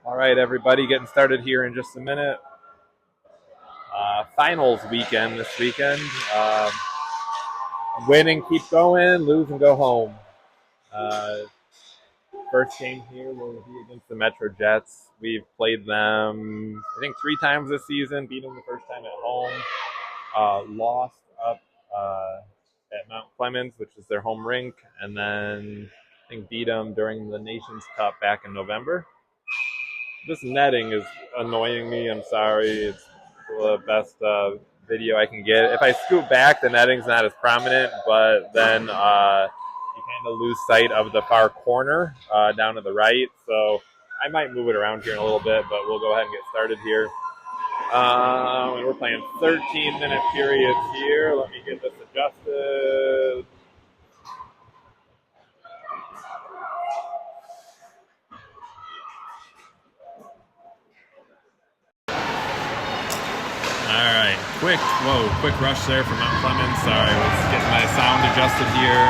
All right, everybody, getting started here in just a minute. Finals weekend this weekend. Win and keep going, lose and go home. First game here will be against the Metro Jets. We've played them, I think, 3 times this season, beat them the first time at home, lost up at Mount Clemens, which is their home rink, and then I think beat them during the Nations Cup back in November. This netting is annoying me. I'm sorry. It's the best video I can get. If I scoot back, the netting's not as prominent, but then you kind of lose sight of the far corner down to the right. So I might move it around here in a little bit, but we'll go ahead and get started here. We're playing 13-minute periods here. Let me get this adjusted. All right, quick rush there from Mount Clemens. Sorry, I was getting my sound adjusted here.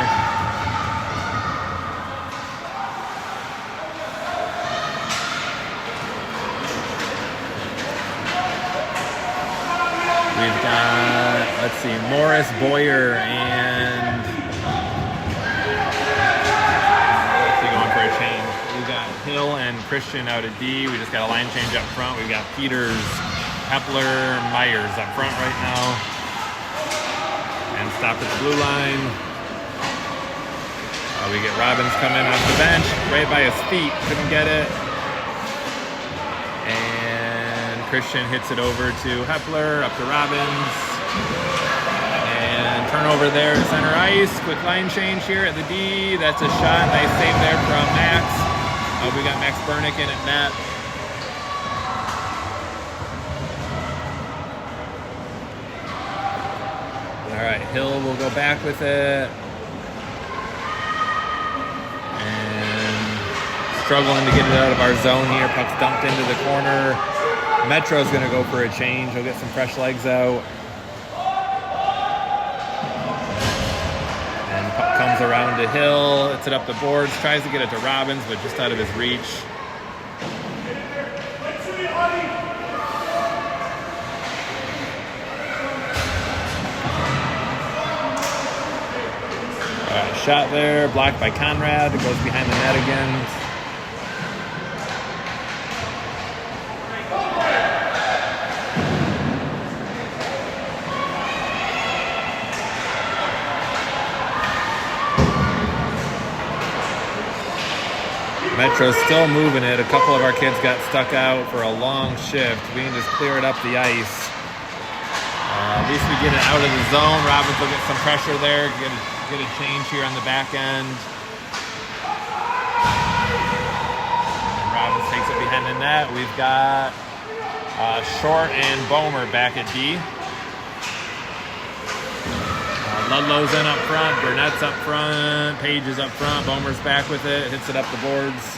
We've got, let's see, Morris, Boyer, and going for a change. We've got Hill and Christian out at D. We just got a line change up front. We've got Peters, Hepler, Myers up front right now. And stopped at the blue line. We get Robbins coming off the bench, right by his feet, couldn't get it. And Christian hits it over to Hepler, up to Robbins. And turnover there to center ice. Quick line change here at the D. That's a shot. Nice save there from Max. We got Max Bernick in at net. All right, Hill will go back with it. And struggling to get it out of our zone here. Puck's dumped into the corner. Metro's going to go for a change. He'll get some fresh legs out. And puck comes around to Hill. Hits it up the boards. Tries to get it to Robbins, but just out of his reach. Shot there, blocked by Conrad. It goes behind the net again. Metro's still moving it. A couple of our kids got stuck out for a long shift. We can just clear it up the ice. At least we get it out of the zone. Robbins will get some pressure there. Get a change here on the back end. And Robbins takes it behind the net. We've got Short and Bomer back at D. Ludlow's in up front. Burnett's up front. Page is up front. Bomer's back with it. Hits it up the boards.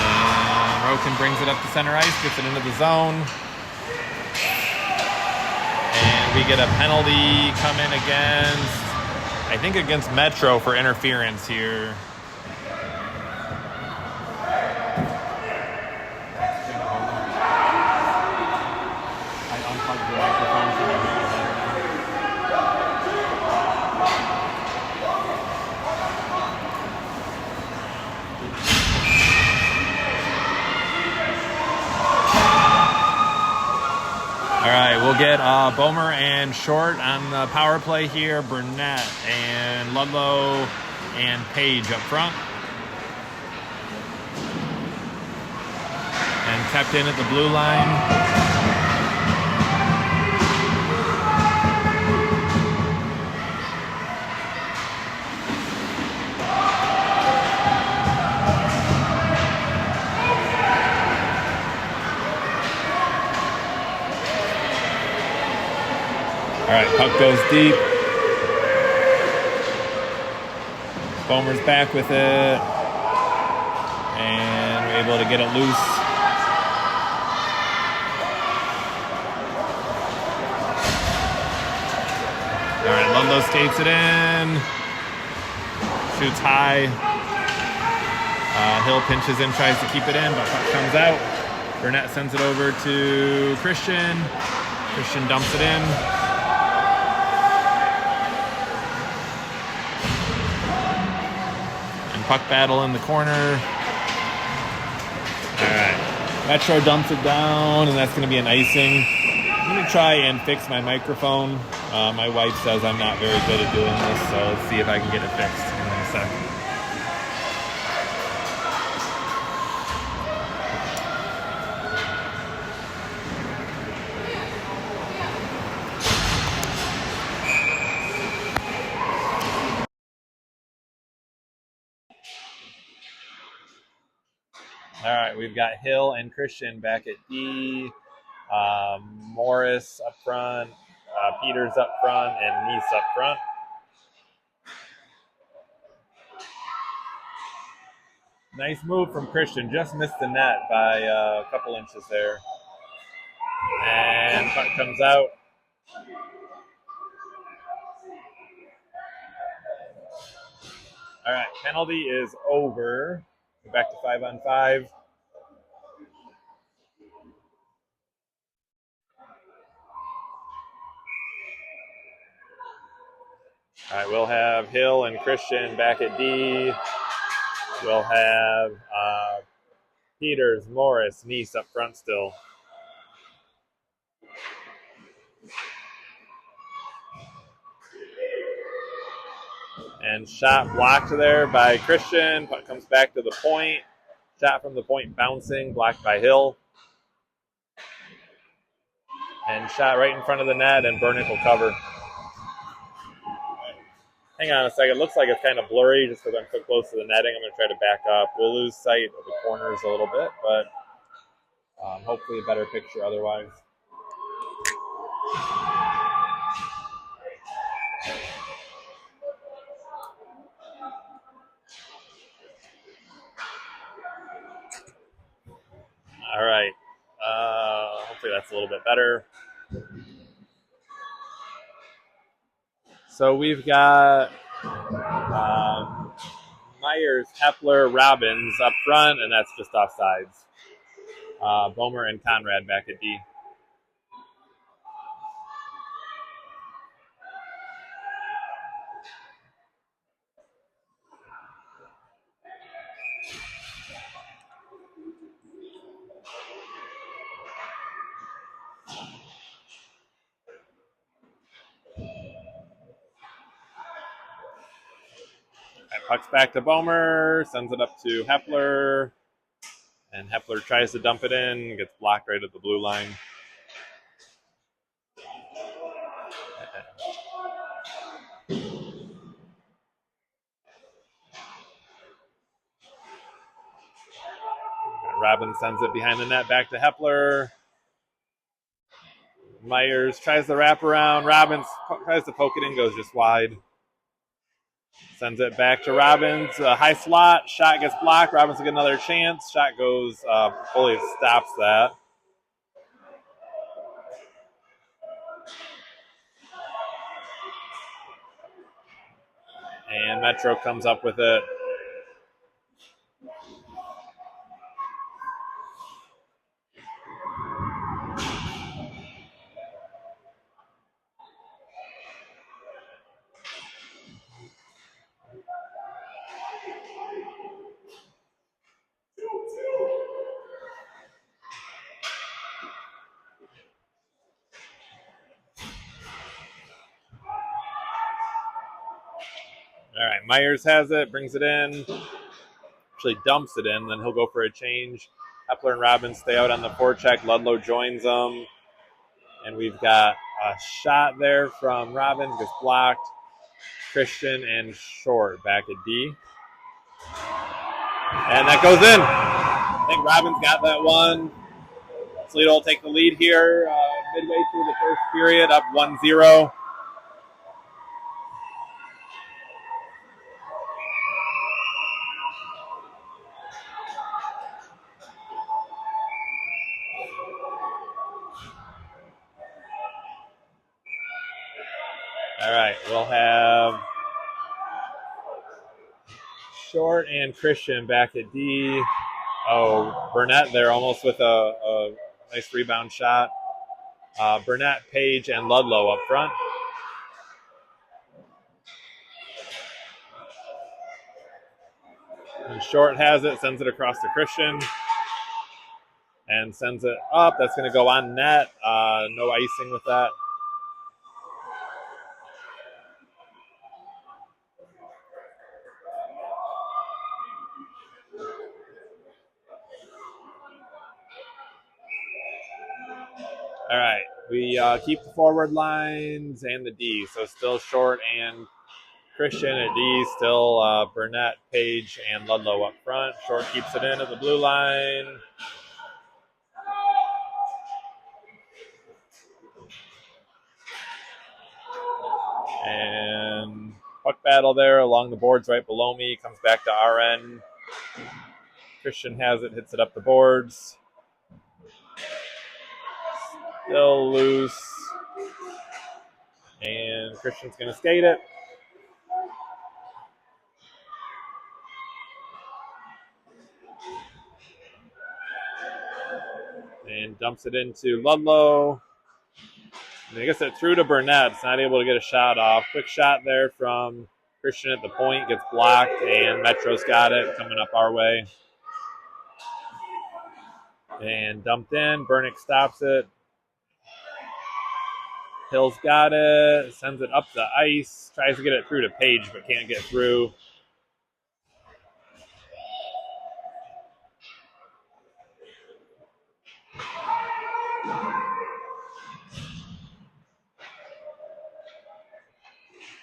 And Roken brings it up to center ice. Gets it into the zone. We get a penalty come in against Metro for interference here. I unplugged the microphone so you hear it better now. All right, we'll get Bomer and Short on the power play here. Burnett and Ludlow and Page up front. And kept in at the blue line. All right, puck goes deep. Bomer's back with it. And we're able to get it loose. All right, Ludlow skates it in. Shoots high. Hill pinches in, tries to keep it in, but puck comes out. Burnett sends it over to Christian. Christian dumps it in. And puck battle in the corner. All right. Metro dumps it down, and that's going to be an icing. I'm going to try and fix my microphone. My wife says I'm not very good at doing this, so let's see if I can get it fixed in a second. All right, we've got Hill and Christian back at D. Morris up front, Peters up front, and Neese up front. Nice move from Christian. Just missed the net by a couple inches there. And puck comes out. All right, penalty is over. We're back to 5-on-5. All right, we'll have Hill and Christian back at D. We'll have Peters, Morris, Neese up front still. And shot blocked there by Christian. Puck comes back to the point. Shot from the point bouncing, blocked by Hill. And shot right in front of the net, and Burnett will cover. Hang on a second. Looks like it's kind of blurry just because I'm so close to the netting. I'm going to try to back up. We'll lose sight of the corners a little bit, but hopefully a better picture otherwise. All right. Hopefully that's a little bit better. So we've got Myers, Hepler, Robbins up front, and that's just offsides. Bomer and Conrad back at D. Puck's back to Bomer, sends it up to Hepler, and Hepler tries to dump it in, gets blocked right at the blue line. Robbins sends it behind the net back to Hepler. Myers tries the wraparound. Robbins tries to poke it in, goes just wide. Sends it back to Robbins. High slot. Shot gets blocked. Robbins will get another chance. Shot goes, fully stops that. And Metro comes up with it. All right, Myers has it, brings it in, actually dumps it in, then he'll go for a change. Hepler and Robbins stay out on the forecheck. Ludlow joins them. And we've got a shot there from Robbins, gets blocked. Christian and Short back at D. And that goes in. I think Robbins got that one. Toledo will take the lead here midway through the first period, up 1-0. All right, we'll have Short and Christian back at D. Oh, Burnett there almost with a nice rebound shot. Burnett, Page, and Ludlow up front. And Short has it, sends it across to Christian. And sends it up. That's going to go on net. No icing with that. All right. We keep the forward lines and the D. So still Short and Christian at D. Still Burnett, Page, and Ludlow up front. Short keeps it in at the blue line. And puck battle there along the boards right below me. Comes back to RN. Christian has it, hits it up the boards. Still loose. And Christian's going to skate it. And dumps it into Ludlow. And I guess it threw to Burnett. It's not able to get a shot off. Quick shot there from Christian at the point. Gets blocked, and Metro's got it coming up our way. And dumped in. Burnick stops it. Hill's got it. Sends it up the ice. Tries to get it through to Page, but can't get through.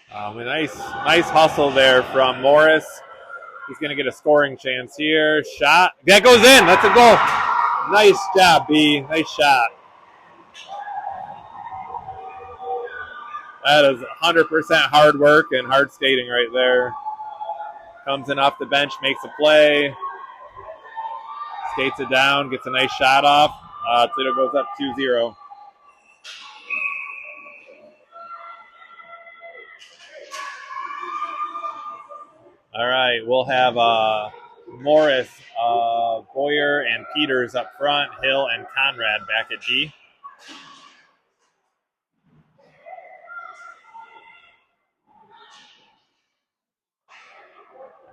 A nice hustle there from Morris. He's going to get a scoring chance here. Shot. That goes in. That's a goal. Nice job, B. Nice shot. That is 100% hard work and hard skating right there. Comes in off the bench, makes a play. Skates it down, gets a nice shot off. Toledo goes up 2-0. All right, we'll have Morris, Boyer, and Peters up front. Hill and Conrad back at D.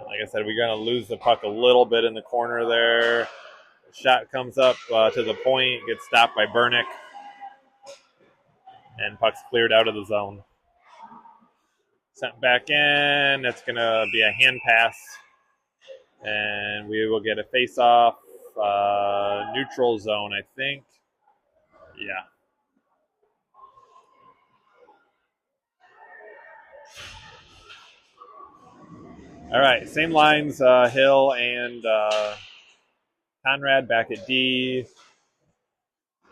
Like I said, we're going to lose the puck a little bit in the corner there. Shot comes up to the point, gets stopped by Burnick, and puck's cleared out of the zone. Sent back in. It's going to be a hand pass, and we will get a face-off neutral zone, I think. Yeah. All right, same lines, Hill and Conrad back at D.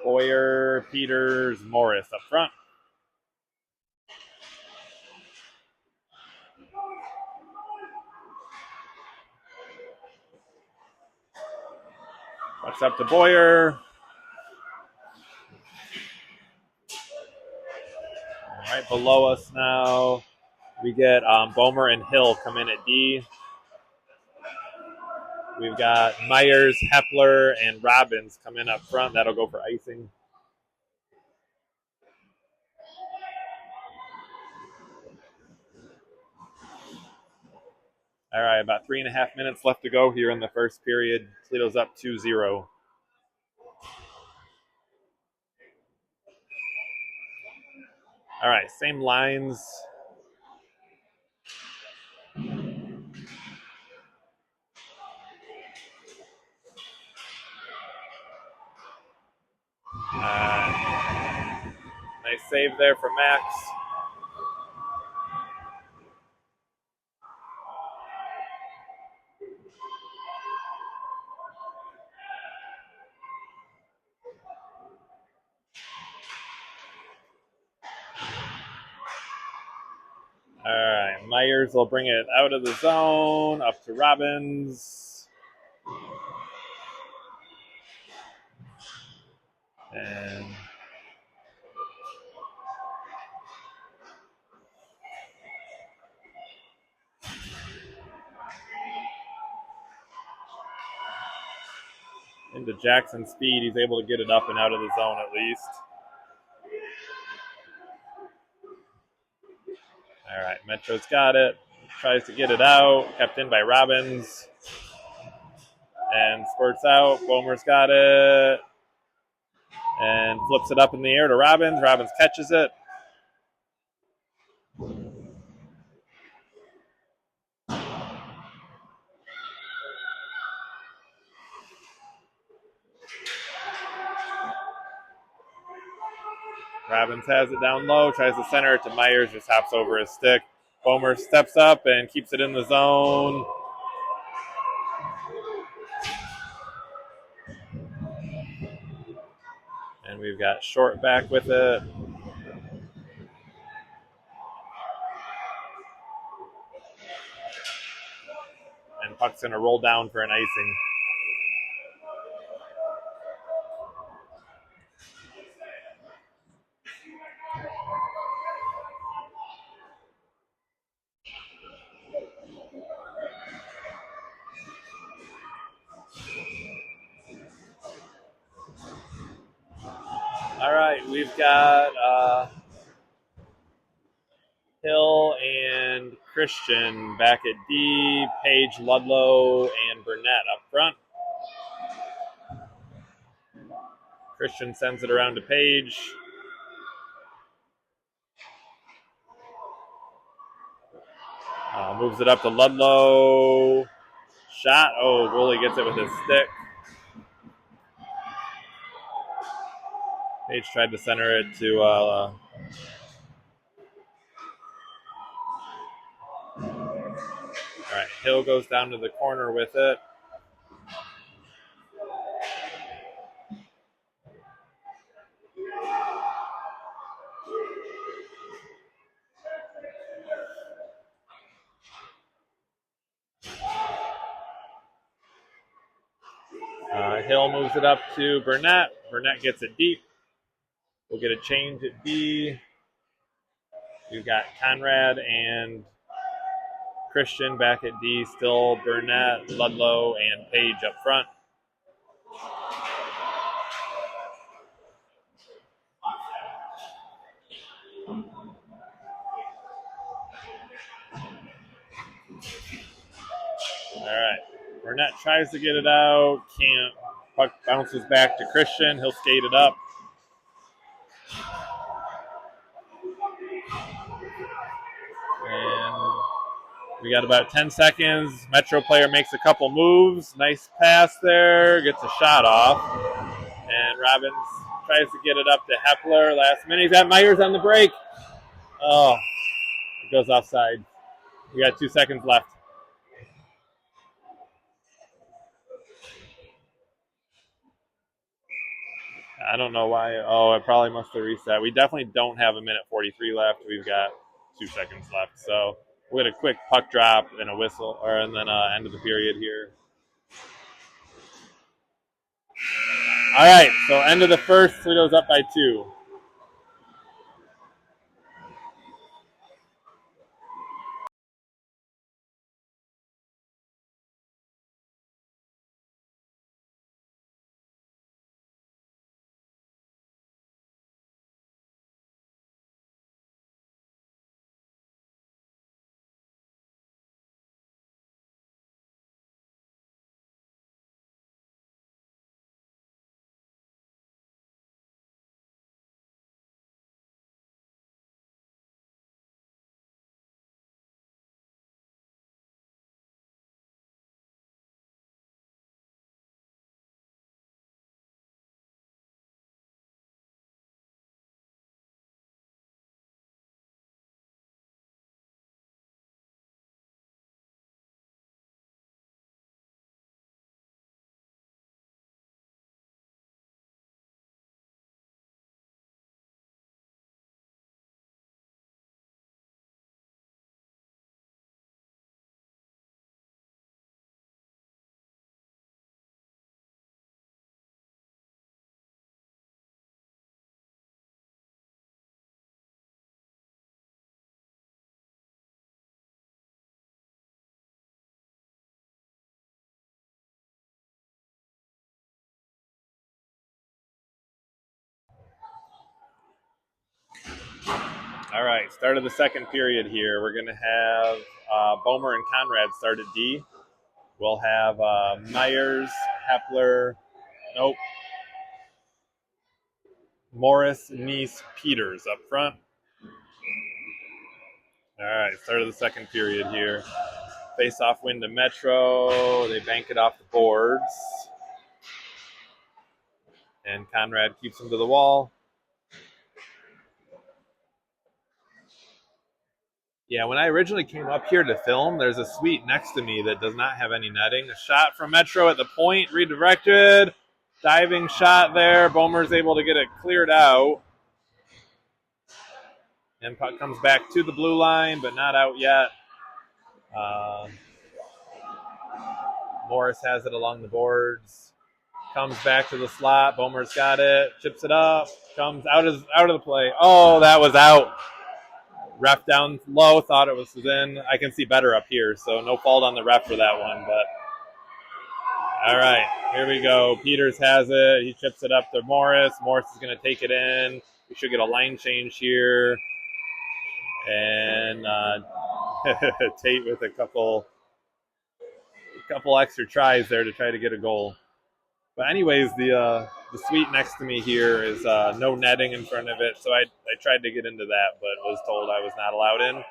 Boyer, Peters, Morris up front. Puck's up to Boyer. Right below us now, we get Bomer and Hill come in at D. We've got Myers, Hepler, and Robbins come in up front. That'll go for icing. All right, about 3.5 minutes left to go here in the first period. Toledo's up 2-0. All right, same lines. Nice save there for Max. All right, Myers will bring it out of the zone, up to Robbins. And Into Jackson's speed, he's able to get it up and out of the zone at least. All right, Metro's got it. Tries to get it out. Kept in by Robbins. And spurts out. Bomer's got it. And flips it up in the air to Robbins. Robbins catches it. Robbins has it down low, tries to center it to Myers, just hops over his stick. Bomer steps up and keeps it in the zone. And we've got Short back with it. And puck's going to roll down for an icing. All right, we've got Hill and Christian back at D, Page, Ludlow, and Burnett up front. Christian sends it around to Page. Moves it up to Ludlow. Shot. Oh, goalie gets it with his stick. Page tried to center it to all right, Hill goes down to the corner with it. Hill moves it up to Burnett. Burnett gets it deep. We'll get a change at D. We've got Conrad and Christian back at D. Still Burnett, Ludlow, and Page up front. All right. Burnett tries to get it out. Can't. Puck bounces back to Christian. He'll skate it up. And we got about 10 seconds. Metro player makes a couple moves. Nice pass there. Gets a shot off. And Robbins tries to get it up to Hepler. Last minute. He's got Myers on the break. Oh, it goes offside. We got 2 seconds left. I don't know why. Oh, it probably must have reset. We definitely don't have a minute 43 left. We've got 2 seconds left. So we had a quick puck drop and a whistle, and then end of the period here. All right, so end of the first, Toledo's up by 2. All right, start of the second period here. We're going to have Bomer and Conrad start at D. We'll have Myers, Hepler, nope, Morris, Neese, Peters up front. All right, start of the second period here. Face-off win to Metro. They bank it off the boards. And Conrad keeps him to the wall. Yeah, when I originally came up here to film, there's a suite next to me that does not have any netting. A shot from Metro at the point, redirected. Diving shot there. Bomer's able to get it cleared out. And puck comes back to the blue line, but not out yet. Morris has it along the boards. Comes back to the slot. Bomer's got it. Chips it up. Comes out of the play. Oh, that was out. Ref down low, thought it was in. I can see better up here, so no fault on the ref for that one. But all right, here we go. Peters has it. He chips it up to Morris. Morris is going to take it in. We should get a line change here. And Tate with a couple extra tries there to try to get a goal. But anyways, the suite next to me here is no netting in front of it, so I tried to get into that, but was told I was not allowed in.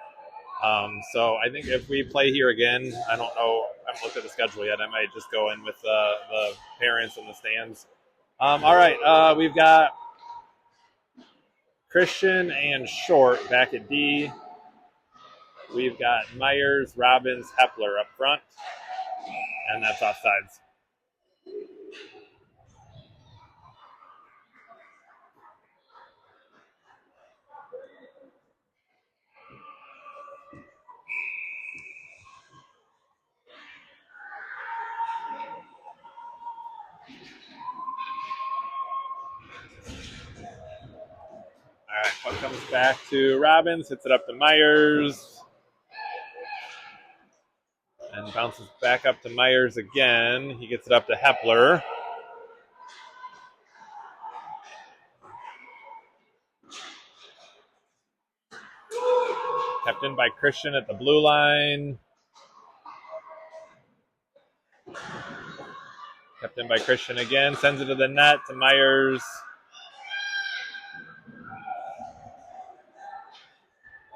So I think if we play here again, I don't know, I haven't looked at the schedule yet, I might just go in with the parents in the stands. All right, we've got Christian and Short back at D. We've got Myers, Robbins, Hepler up front, and that's offsides. All right, puck comes back to Robbins, hits it up to Myers, and bounces back up to Myers again. He gets it up to Hepler. Kept in by Christian at the blue line. Kept in by Christian again. Sends it to the net to Myers.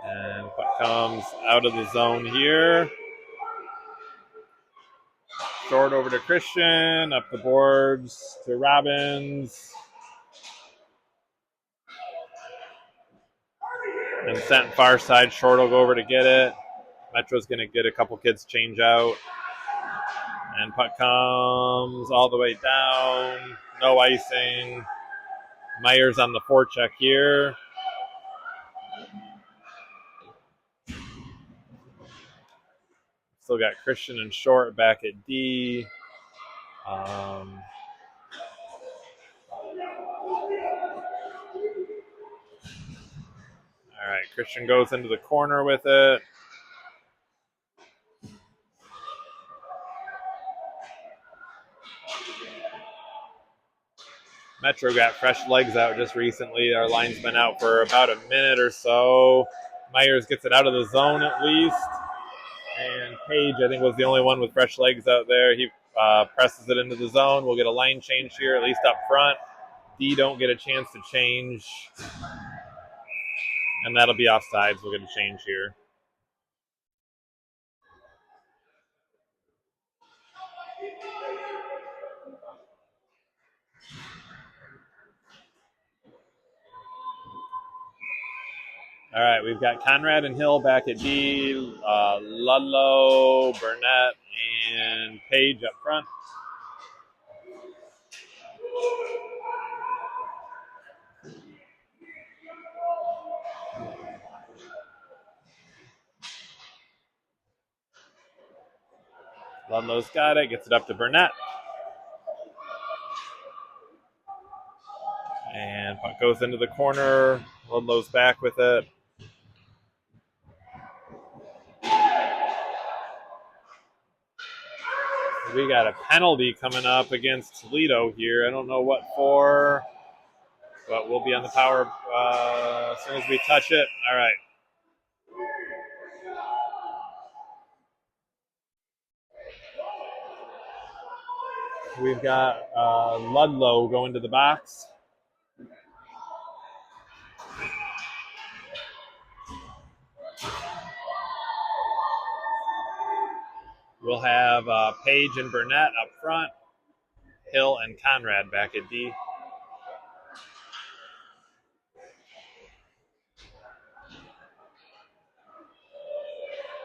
And puck comes out of the zone here. Short over to Christian. Up the boards to Robbins. And sent far side. Short will go over to get it. Metro's going to get a couple kids change out. And puck comes all the way down. No icing. Myers on the forecheck here. Still got Christian and Short back at D. All right, Christian goes into the corner with it. Metro got fresh legs out just recently. Our line's been out for about a minute or so. Myers gets it out of the zone at least. And Page, I think, was the only one with fresh legs out there. He presses it into the zone. We'll get a line change here, at least up front. D don't get a chance to change. And that'll be offsides. We'll get a change here. All right, we've got Conrad and Hill back at D, Ludlow, Burnett, and Page up front. Ludlow's got it, gets it up to Burnett. And puck goes into the corner. Ludlow's back with it. We got a penalty coming up against Toledo here. I don't know what for, but we'll be on the power as soon as we touch it. All right. We've got Ludlow going to the box. We'll have Page and Burnett up front. Hill and Conrad back at D.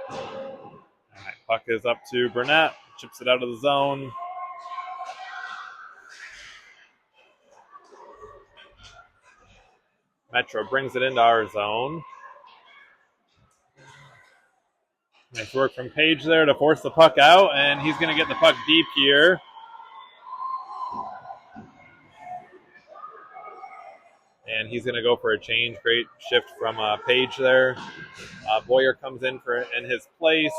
All right, puck is up to Burnett. Chips it out of the zone. Metro brings it into our zone. Nice work from Page there to force the puck out, and he's going to get the puck deep here. And he's going to go for a change. Great shift from Page there. Boyer comes in in his place.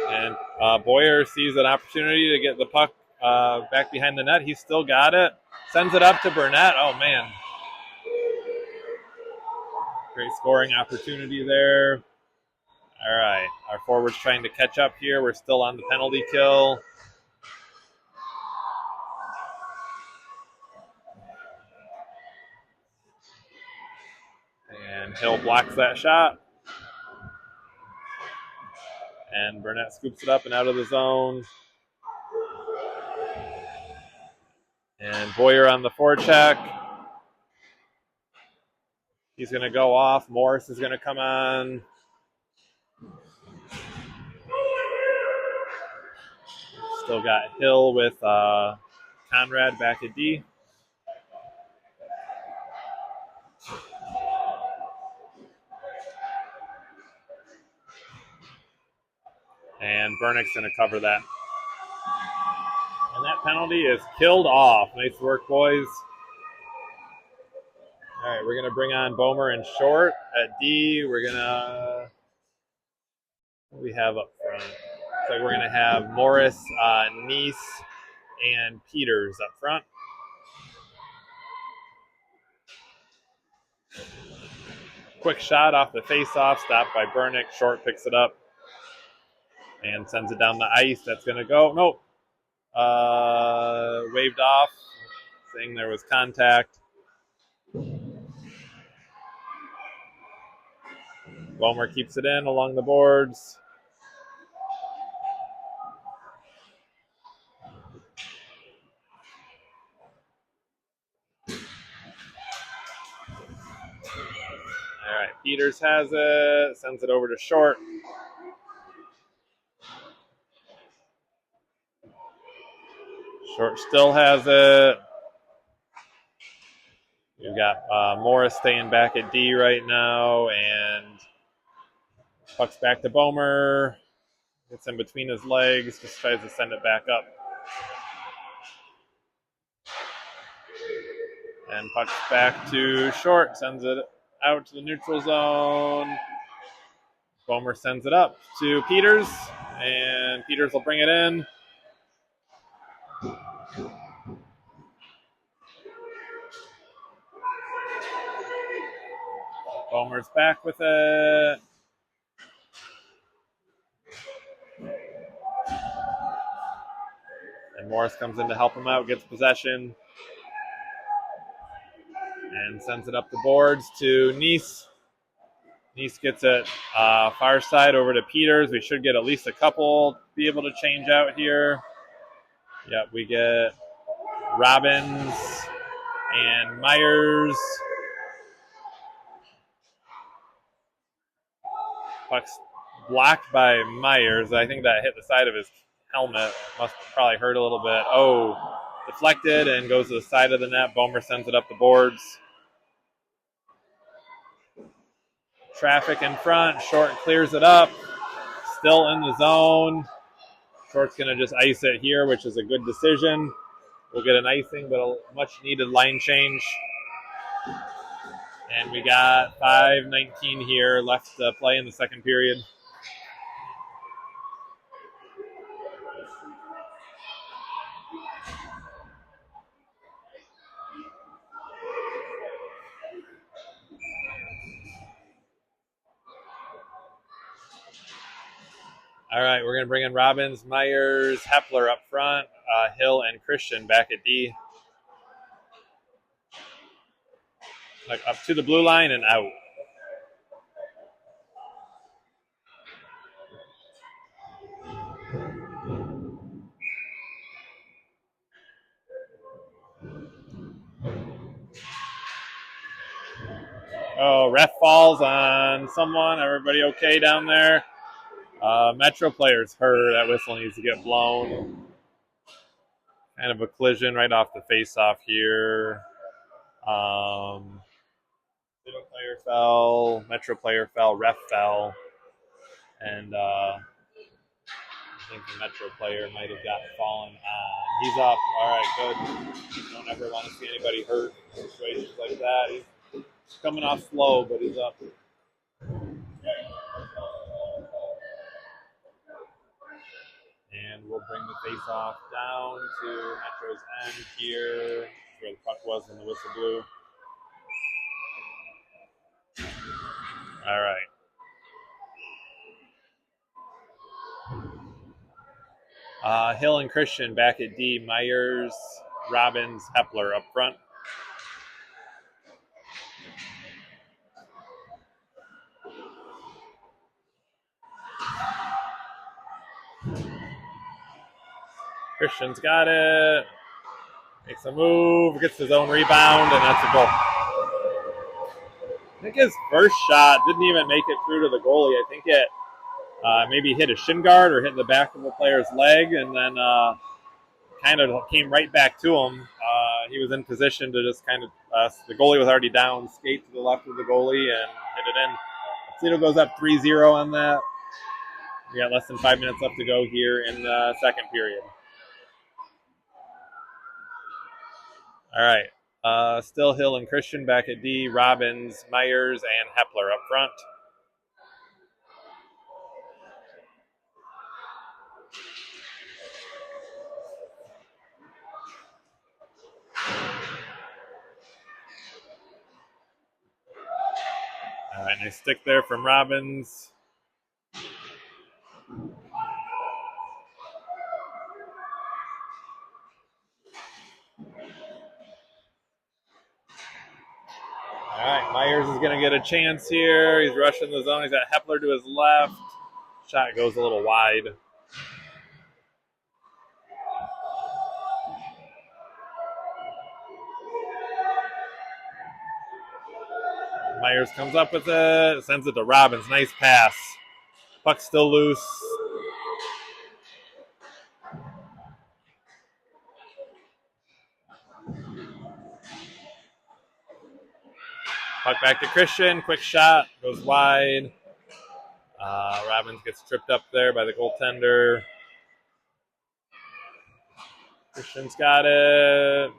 And Boyer sees an opportunity to get the puck back behind the net. He's still got it. Sends it up to Burnett. Oh, man. Great scoring opportunity there. All right. Our forward's trying to catch up here. We're still on the penalty kill. And Hill blocks that shot. And Burnett scoops it up and out of the zone. And Boyer on the forecheck. He's going to go off. Morris is going to come on. Still got Hill with Conrad back at D. And Bernick's going to cover that. And that penalty is killed off. Nice work, boys. All right, we're going to bring on Bomer and Short at D. We're going to... What do we have up front? Looks like we're going to have Morris, Neese, and Peters up front. Quick shot off the face-off, stopped by Bernick. Short picks it up and sends it down the ice. That's going to go. Nope. Waved off, saying there was contact. Bomer keeps it in along the boards. All right, Peters has it, sends it over to Short. Short still has it. We've got Morris staying back at D right now, and puck's back to Bomer. Gets in between his legs, just tries to send it back up. And puck's back to Short, sends it out to the neutral zone. Bomer sends it up to Peters, and Peters will bring it in. Bomer's back with it. And Morris comes in to help him out, gets possession. And sends it up the boards to Neese. Neese gets it far side over to Peters. We should get at least a couple be able to change out here. Yep, we get Robbins and Myers. Puck's blocked by Myers. I think that hit the side of his helmet. Must probably hurt a little bit. Oh, deflected and goes to the side of the net. Bomer sends it up the boards. Traffic in front. Short clears it up. Still in the zone. Short's going to just ice it here, which is a good decision. We'll get an icing, but a much-needed line change. And we got 5:19 here left to play in the second period. All right, we're going to bring in Robbins, Myers, Hepler up front, Hill, and Christian back at D. Like up to the blue line and out. Oh, ref falls on someone. Everybody okay down there? Metro player's hurt. That whistle needs to get blown. Kind of a collision right off the face-off here. Toledo player fell. Metro player fell. Ref fell. And I think the Metro player might have got fallen on. He's up. All right, good. Don't ever want to see anybody hurt in situations like that. He's coming off slow, but he's up. And we'll bring the face-off down to Metro's end here, where the puck was when the whistle blew. All right. Hill and Christian back at D. Myers, Robbins, Hepler up front. Christian's got it. Makes a move, gets his own rebound, and that's a goal. I think his first shot didn't even make it through to the goalie. I think it maybe hit a shin guard or hit the back of a player's leg, and then kind of came right back to him. He was in position to just kind of, the goalie was already down, skate to the left of the goalie and hit it in. Toledo goes up 3-0 on that. We got less than 5 minutes left to go here in the second period. All right. Still Hill and Christian back at D. Robbins, Myers, and Hepler up front. All right, nice stick there from Robbins. All right, Myers is going to get a chance here. He's rushing the zone. He's got Hepler to his left. Shot goes a little wide. Myers comes up with it, sends it to Robbins. Nice pass. Puck's still loose. Puck back to Christian. Quick shot. Goes wide. Robbins gets tripped up there by the goaltender. Christian's got it.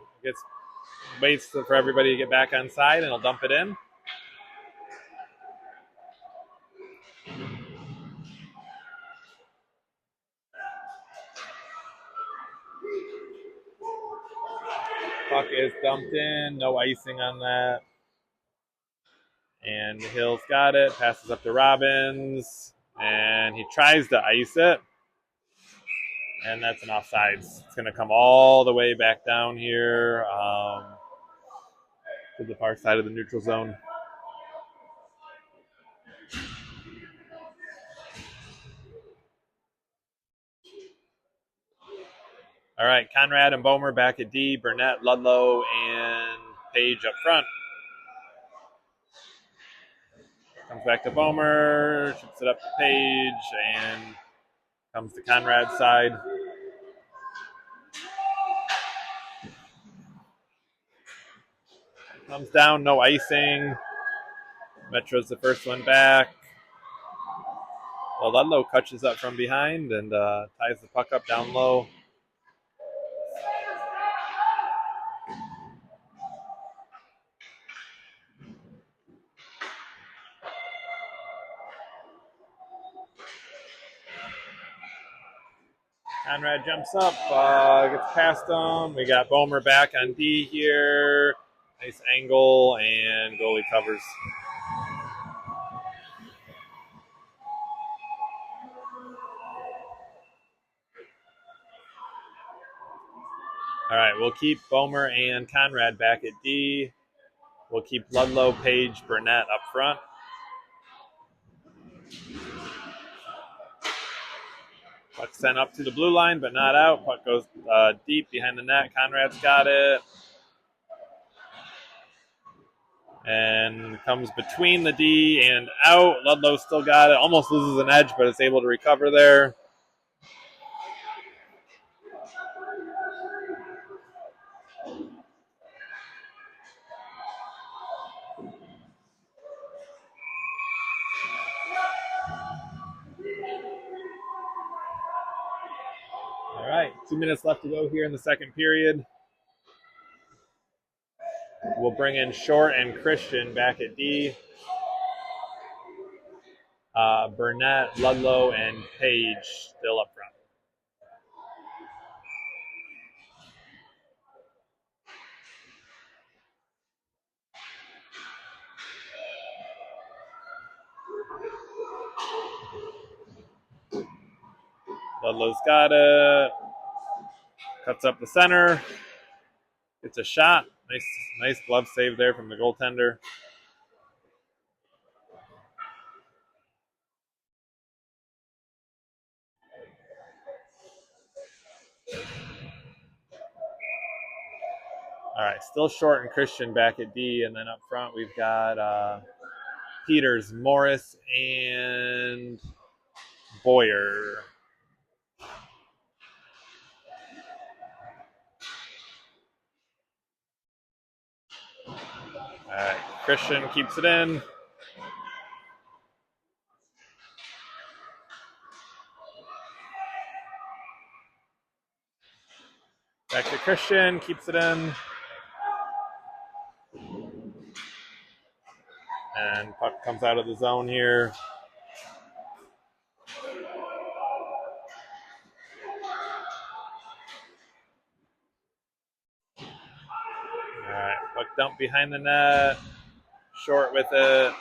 Waits for everybody to get back on side, and he'll dump it in. Puck is dumped in. No icing on that. And Hill's got it. Passes up to Robbins. And he tries to ice it. And that's an offsides. It's going to come all the way back down here to the far side of the neutral zone. All right, Conrad and Bomer back at D. Burnett, Ludlow, and Page up front. Comes back to Bomer, shoots it up to Page, and comes to Conrad's side. Comes down, no icing. Metro's the first one back. Well, Ludlow catches up from behind and ties the puck up down low. Conrad jumps up, gets past him. We got Bomer back on D here. Nice angle, and goalie covers. All right, we'll keep Bomer and Conrad back at D. We'll keep Ludlow, Page, Burnett up front. Puck sent up to the blue line, but not out. Puck goes deep behind the net. Conrad's got it. And comes between the D and out. Ludlow still got it. Almost loses an edge, but it's able to recover there. All right, 2 minutes left to go here in the second period. We'll bring in Short and Christian back at D. Burnett, Ludlow, and Page still up front. Ludlow's got it. Cuts up the center. It's a shot. Nice glove save there from the goaltender. All right, still Short and Christian back at D, and then up front we've got Peters, Morris, and Boyer. All right, Christian keeps it in. Back to Christian, keeps it in. And puck comes out of the zone here. All right, puck dump behind the net. Short with it.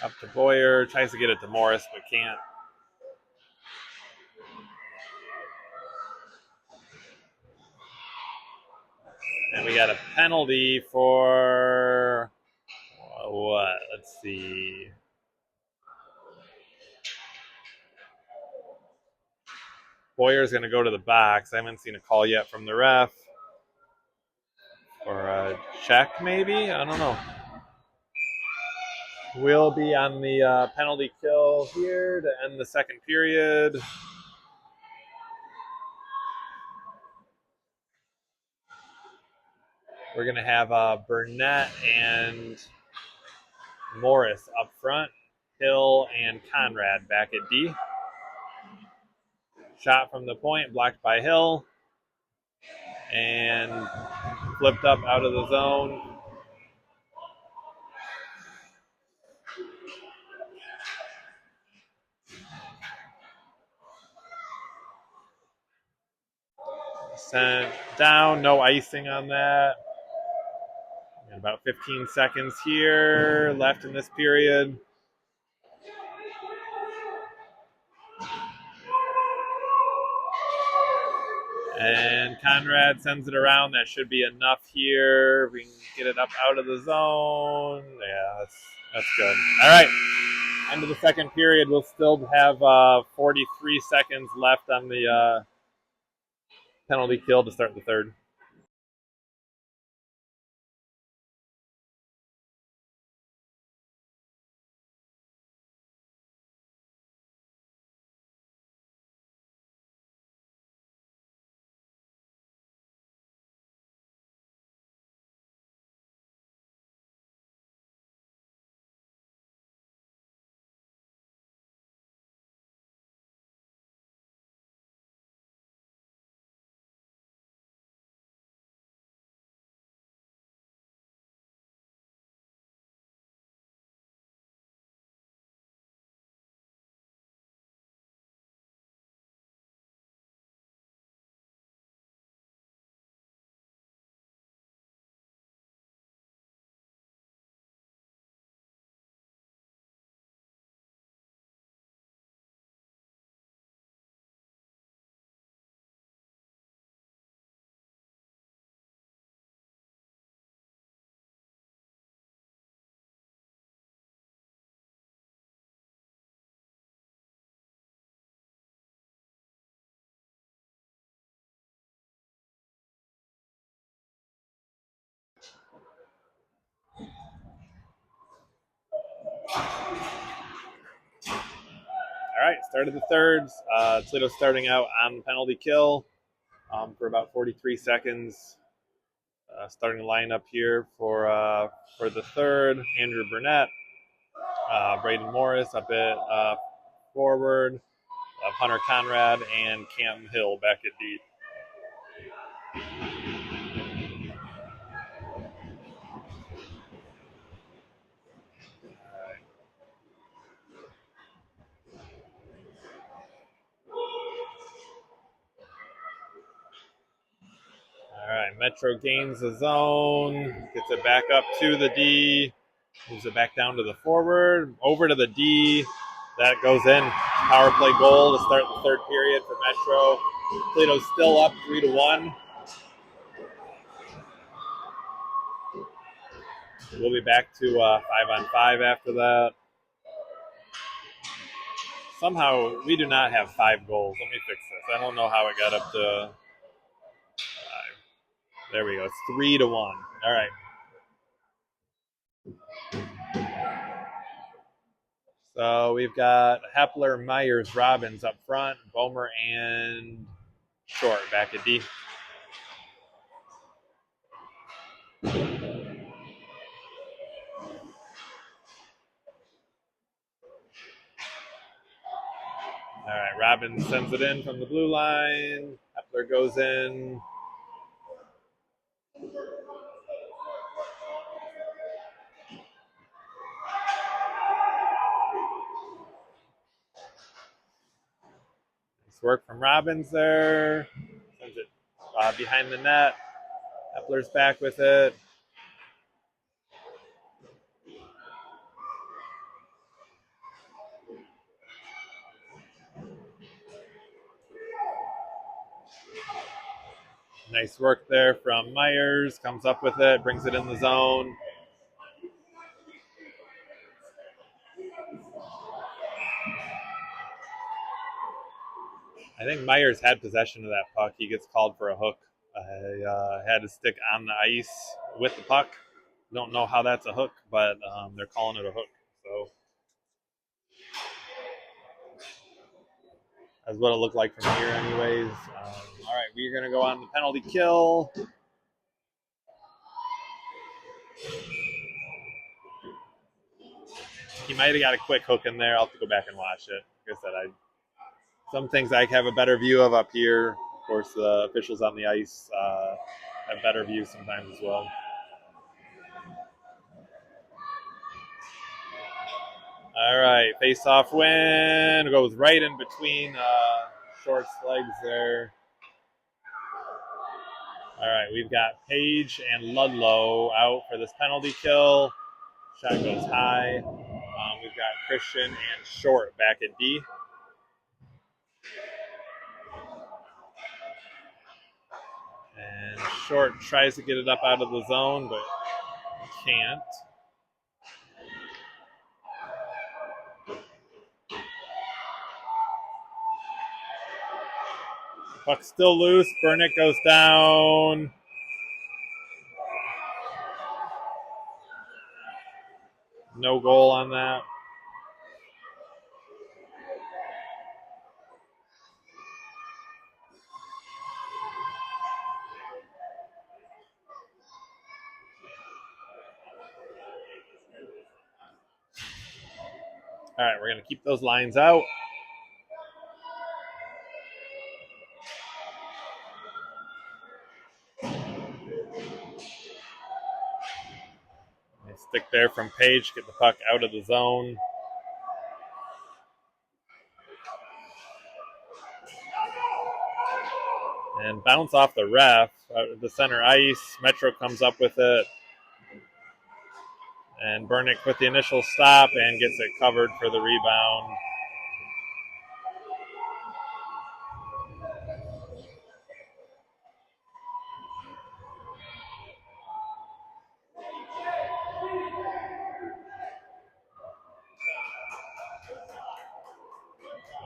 Up to Boyer. Tries to get it to Morris, but can't. And we got a penalty for what? Let's see. Boyer's going to go to the box. I haven't seen a call yet from the ref. Or a check, maybe? I don't know. We'll be on the penalty kill here to end the second period. We're going to have Burnett and Morris up front. Hill and Conrad back at D. Shot from the point, blocked by Hill. And flipped up out of the zone. Sent down, no icing on that. And about 15 seconds here left in this period. And Conrad sends it around. That should be enough here. We can get it up out of the zone. Yeah, that's good. All right. End of the second period. We'll still have 43 seconds left on the penalty kill to start the third. All right, start of the thirds. Toledo starting out on the penalty kill for about 43 seconds. Starting the lineup here for the third: Andrew Burnett, Braden Morris up at forward, Hunter Conrad, and Cam Hill back at D. All right, Metro gains the zone, gets it back up to the D, moves it back down to the forward, over to the D. That goes in. Power play goal to start the third period for Metro. Toledo's still up 3-1. We'll be back to 5-on-5 after that. Somehow we do not have 5 goals. Let me fix this. I don't know how it got up to 5. There we go. It's 3-1. All right. So we've got Hepler, Myers, Robbins up front, Bomer, and Short back at D. All right, Robbins sends it in from the blue line. Hepler goes in. Nice work from Robbins there. Sends it behind the net. Hepler's back with it. Nice work there from Myers. Comes up with it, brings it in the zone. I think Myers had possession of that puck. He gets called for a hook. Had to stick on the ice with the puck. Don't know how that's a hook, but they're calling it a hook. So that's what it looked like from here anyways. All right, we're going to go on the penalty kill. He might have got a quick hook in there. I'll have to go back and watch it. Like I said, some things I have a better view of up here. Of course, the officials on the ice have better views sometimes as well. All right, face-off win. Goes right in between Short's legs there. All right, we've got Page and Ludlow out for this penalty kill. Shot goes high. We've got Christian and Short back at D. And Short tries to get it up out of the zone, but can't. Puck's still loose. Burnett goes down. No goal on that. All right, we're going to keep those lines out. Nice stick there from Page. Get the puck out of the zone. And bounce off the ref. The center ice. Metro comes up with it. And Burnick with the initial stop and gets it covered for the rebound.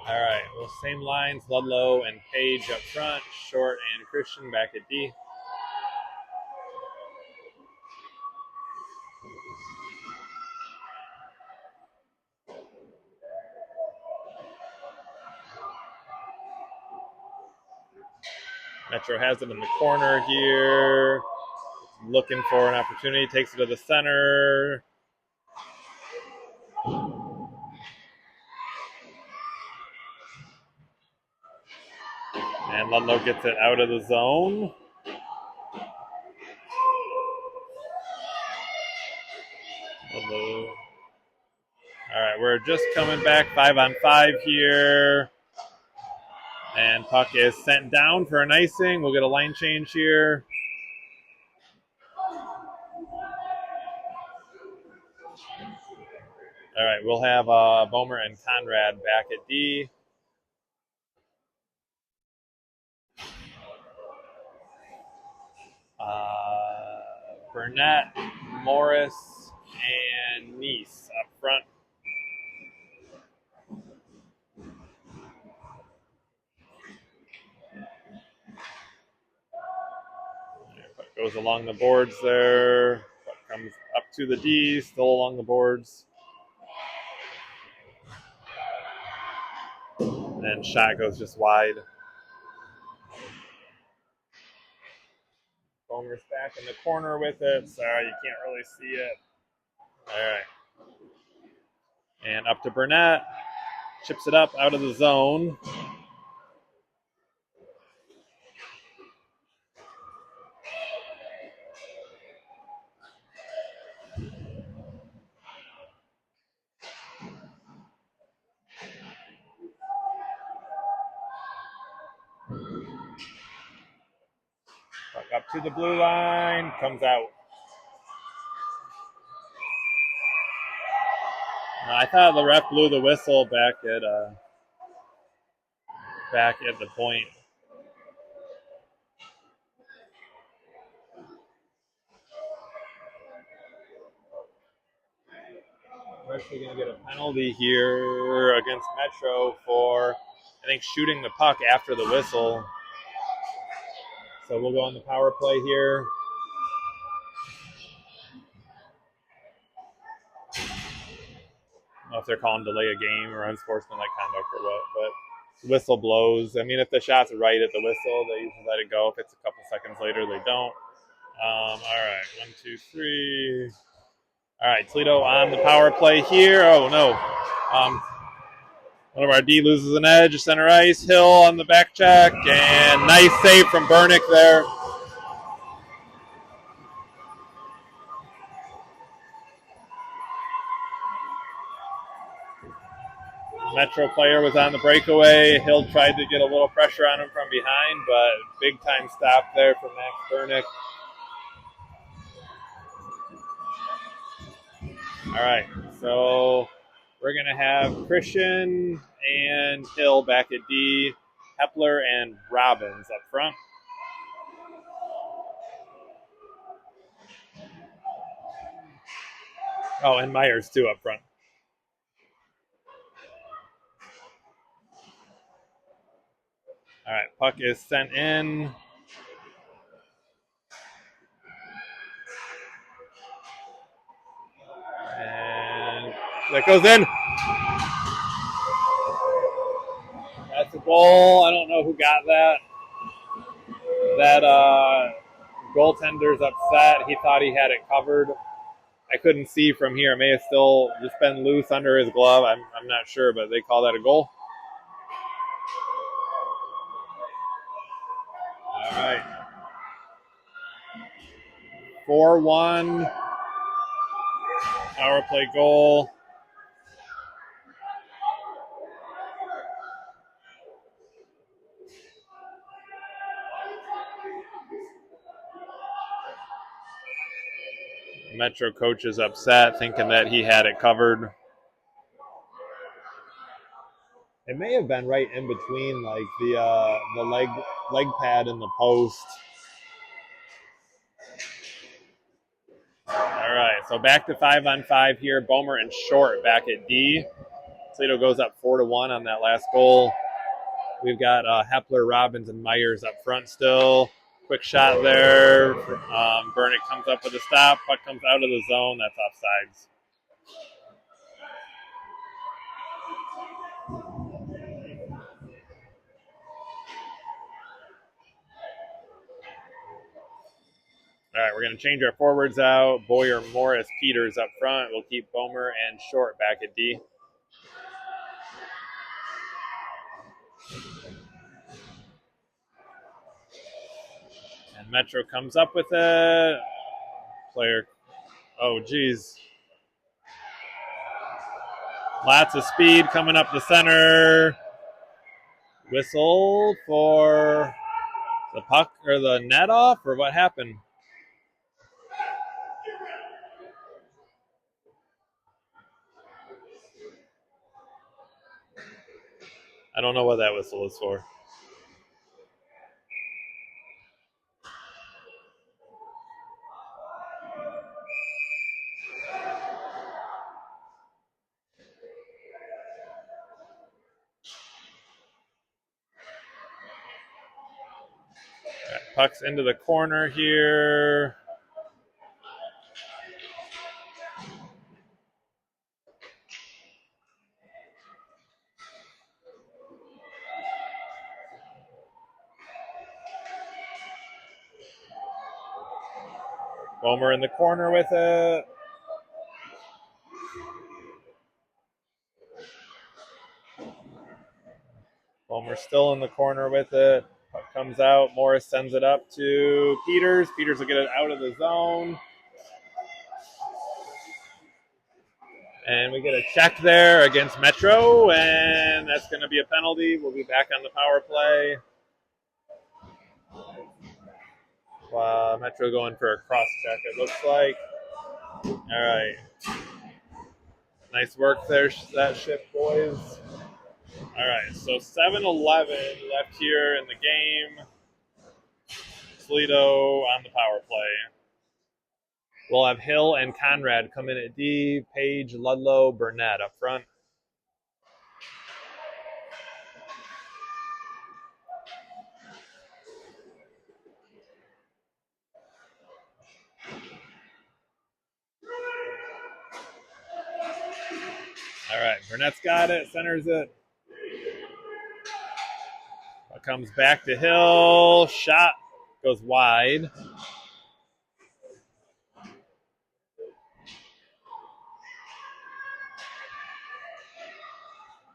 All right, well, same lines. Ludlow and Page up front. Short and Christian back at D. Metro has it in the corner here. Looking for an opportunity. Takes it to the center. And Ludlow gets it out of the zone. Ludlow. All right, we're just coming back 5-on-5 here. And puck is sent down for an icing. We'll get a line change here. All right, we'll have Bomer and Conrad back at D. Burnett, Morris, and Neese up front. Goes along the boards there. Comes up to the D, still along the boards. And shot goes just wide. Bomer's back in the corner with it. Sorry, you can't really see it. All right. And up to Burnett. Chips it up out of the zone. Up to the blue line. Comes out. I thought the ref blew the whistle back at the point. We're actually going to get a penalty here against Metro for, I think, shooting the puck after the whistle. So we'll go on the power play here. I don't know if they're calling delay a game or unsportsmanlike conduct or what, but whistle blows. I mean, if the shot's right at the whistle, they usually let it go. If it's a couple seconds later, they don't. All right, 1, 2, 3. All right, Toledo on the power play here. Oh, no. One of our D loses an edge, center ice. Hill on the back check, and nice save from Bernick there. Metro player was on the breakaway. Hill tried to get a little pressure on him from behind, but big time stop there from Max Bernick. All right, so we're going to have Christian and Hill back at D, Hepler and Robbins up front. Oh, and Myers too up front. All right, puck is sent in. And that goes in. That's a goal. I don't know who got that. That goaltender's upset. He thought he had it covered. I couldn't see from here. It may have still just been loose under his glove. I'm not sure, but they call that a goal. All right. 4-1. Power play goal. Metro coach is upset, thinking that he had it covered. It may have been right in between, like the leg pad and the post. All right, so back to 5-on-5 here. Bomer and Short back at D. Toledo goes up 4-1 on that last goal. We've got Hepler, Robbins, and Myers up front still. Quick shot there. Bernick comes up with a stop. Puck comes out of the zone. That's offsides. All right, we're going to change our forwards out. Boyer, Morris, Peters up front. We'll keep Bomer and Short back at D. And Metro comes up with it. Player, oh, geez. Lots of speed coming up the center. Whistle for the puck or the net off, or what happened? I don't know what that whistle is for. Right, puck's into the corner here. Bomer in the corner with it. Bomer still in the corner with it. Puck comes out. Morris sends it up to Peters. Peters will get it out of the zone. And we get a check there against Metro, and that's going to be a penalty. We'll be back on the power play. Metro going for a cross check, it looks like. All right. Nice work there, that shift, boys. All right, so 7-11 left here in the game. Toledo on the power play. We'll have Hill and Conrad come in at D. Page, Ludlow, Burnett up front. All right, Burnett's got it, centers it. Comes back to Hill. Shot goes wide.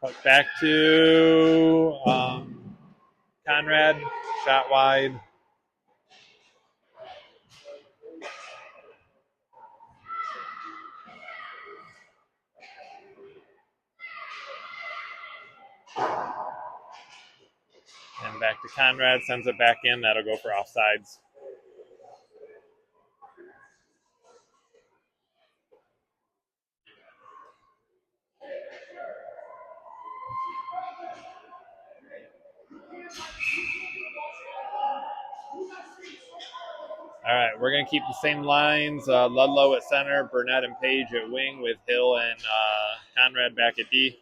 Puck back to Conrad. Shot wide. And back to Conrad. Sends it back in. That'll go for offsides. All right, we're going to keep the same lines. Ludlow at center, Burnett and Page at wing with Hill and Conrad back at D.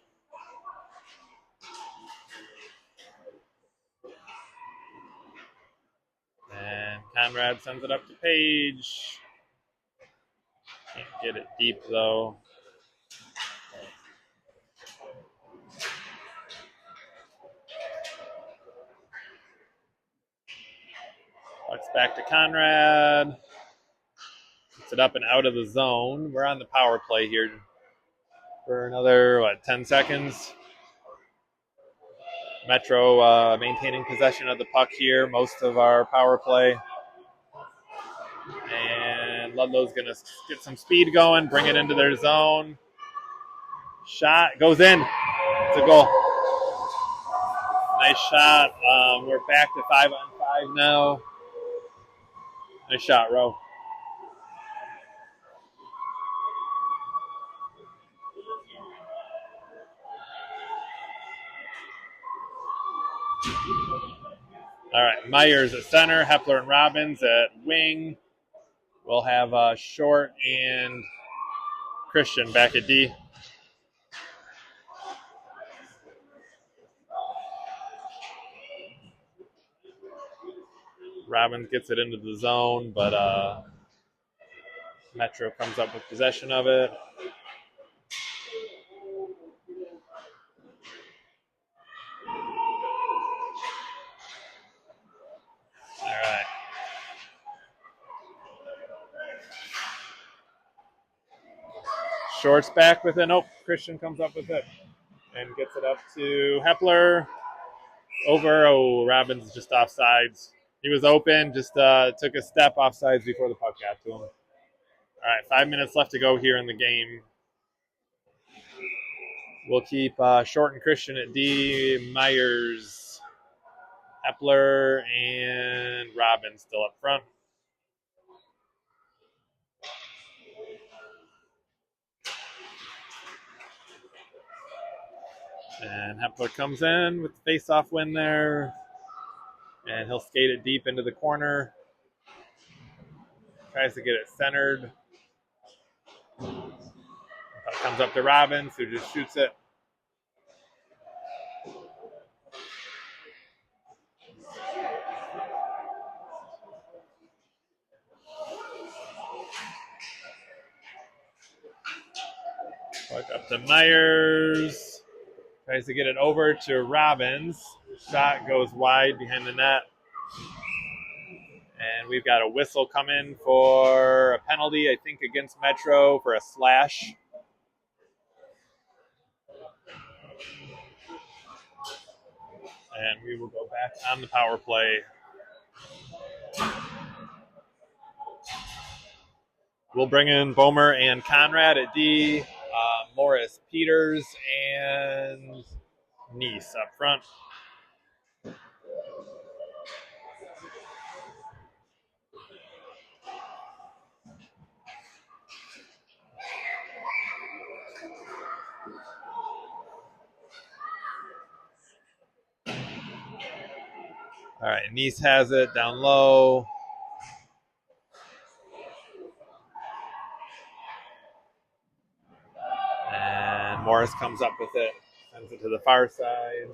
And Conrad sends it up to Page. Can't get it deep, though. Puck's back to Conrad. Gets it up and out of the zone. We're on the power play here for another, 10 seconds. Metro maintaining possession of the puck here, most of our power play. And Ludlow's going to get some speed going, bring it into their zone. Shot goes in. It's a goal. Nice shot. We're back to 5-on-5 now. Nice shot, Rowe. All right, Myers at center, Hepler and Robbins at wing. We'll have Short and Christian back at D. Robbins gets it into the zone, but Metro comes up with possession of it. All right. Shorts back with it. Nope. Christian comes up with it and gets it up to Hepler. Over. Oh, Robbins just offsides. He was open, just took a step offsides before the puck got to him. All right, 5 minutes left to go here in the game. We'll keep Short and Christian at D. Myers, Hepler, and Robbins still up front. And Hepler comes in with the face-off win there. And he'll skate it deep into the corner. Tries to get it centered. Comes up to Robbins, who just shoots it. Puck up to Myers. Tries to get it over to Robbins. Shot goes wide behind the net. And we've got a whistle coming for a penalty, I think, against Metro for a slash. And we will go back on the power play. We'll bring in Bomer and Conrad at D, Morris, Peters, and Neese up front. All right, Neese has it down low. And Morris comes up with it, sends it to the far side.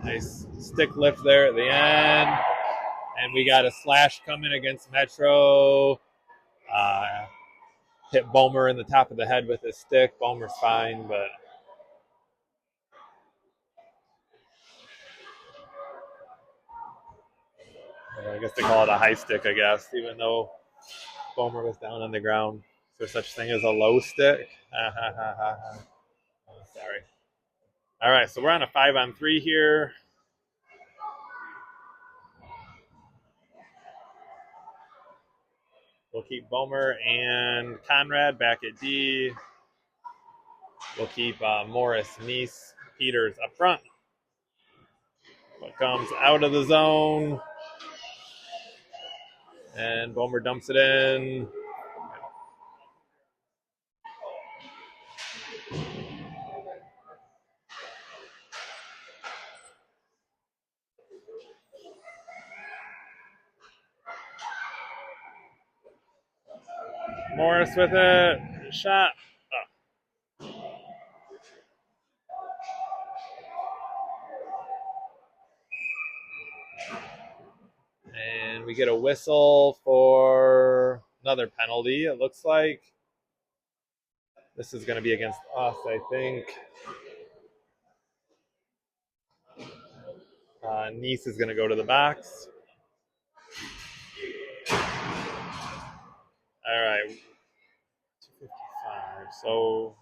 Nice stick lift there at the end. And we got a slash coming against Metro. Hit Bomer in the top of the head with his stick. Bomer's fine, but I guess they call it a high stick, I guess, even though Bomer was down on the ground. Is there such thing as a low stick? Sorry. All right, so we're on a 5-on-3 here. We'll keep Bomer and Conrad back at D. We'll keep Morris, Neese, Peters up front. What comes out of the zone. And Bomer dumps it in. Morris with it. Shot. Oh. And we get a whistle for another penalty, it looks like. This is going to be against us, I think. Neese is going to go to the box. All right. 255. So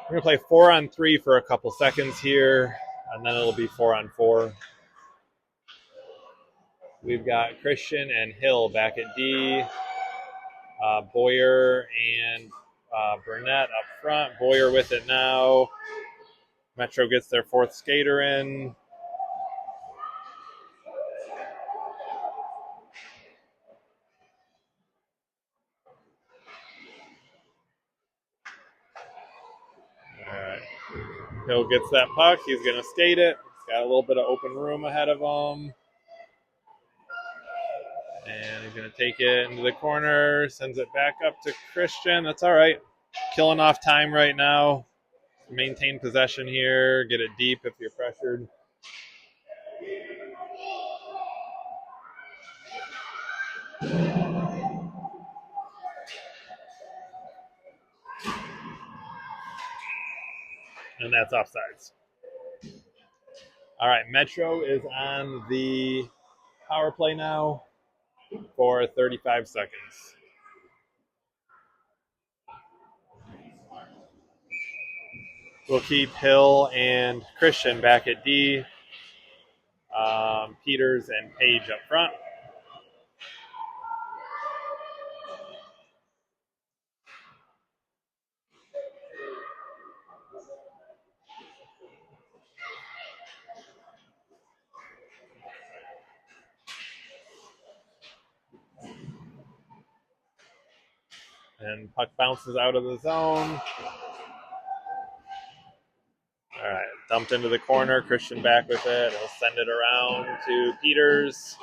we're going to play 4-on-3 for a couple seconds here, and then it'll be 4-on-4. We've got Christian and Hill back at D. Boyer and Burnett up front. Boyer with it now. Metro gets their fourth skater in. All right. Hill gets that puck. He's going to skate it. He's got a little bit of open room ahead of him. And he's going to take it into the corner, sends it back up to Christian. That's all right. Killing off time right now. Maintain possession here. Get it deep if you're pressured. and that's offsides. All right, Metro is on the power play now for 35 seconds. We'll keep Hill and Christian back at D. Peters and Page up front. And puck bounces out of the zone. All right, dumped into the corner. Christian back with it. He'll send it around to Peters.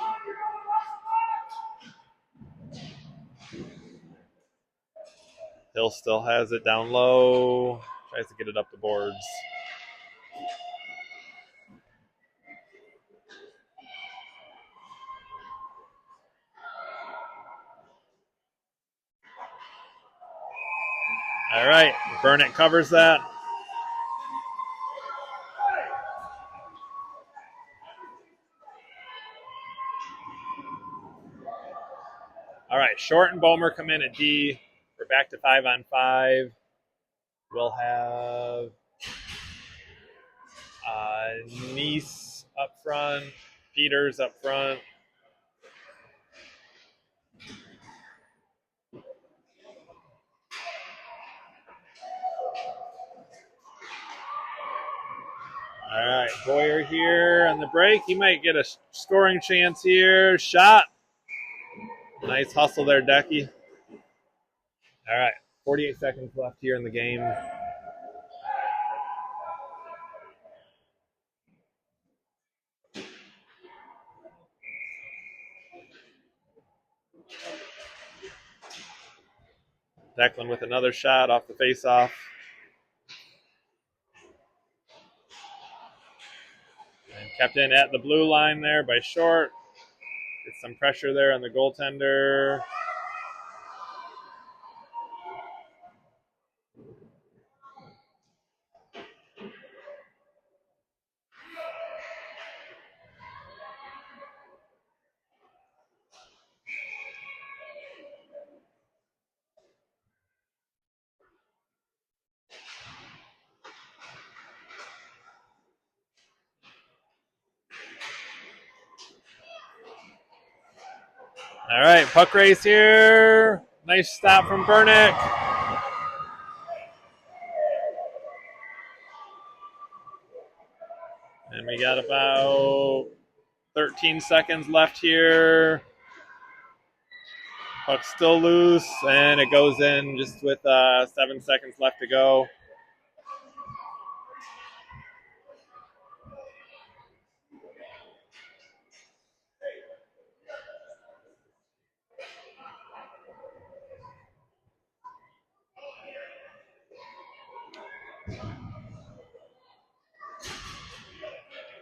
Hill still has it down low. Tries to get it up the boards. All right, Burnett covers that. All right, Short and Bomer come in at D. We're back to 5-on-5. We'll have Neese up front, Peters up front. All right, Boyer here on the break. He might get a scoring chance here. Shot. Nice hustle there, Decky. All right, 48 seconds left here in the game. Declan with another shot off the faceoff. And kept in at the blue line there by Short. Get some pressure there on the goaltender. All right, puck race here. Nice stop from Burnick. And we got about 13 seconds left here. Puck's still loose, and it goes in just with 7 seconds left to go.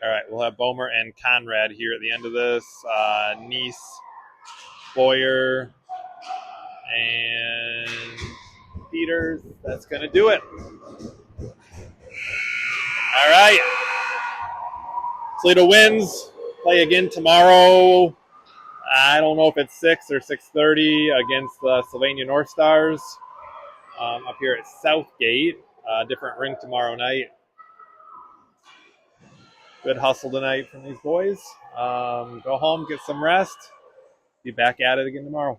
All right, we'll have Bomer and Conrad here at the end of this. Neese, Boyer, and Peters. That's going to do it. All right. Toledo wins. Play again tomorrow. I don't know if it's 6 or 6:30 against the Sylvania North Stars up here at Southgate. Different rink tomorrow night. Good hustle tonight from these boys. Go home, get some rest. Be back at it again tomorrow.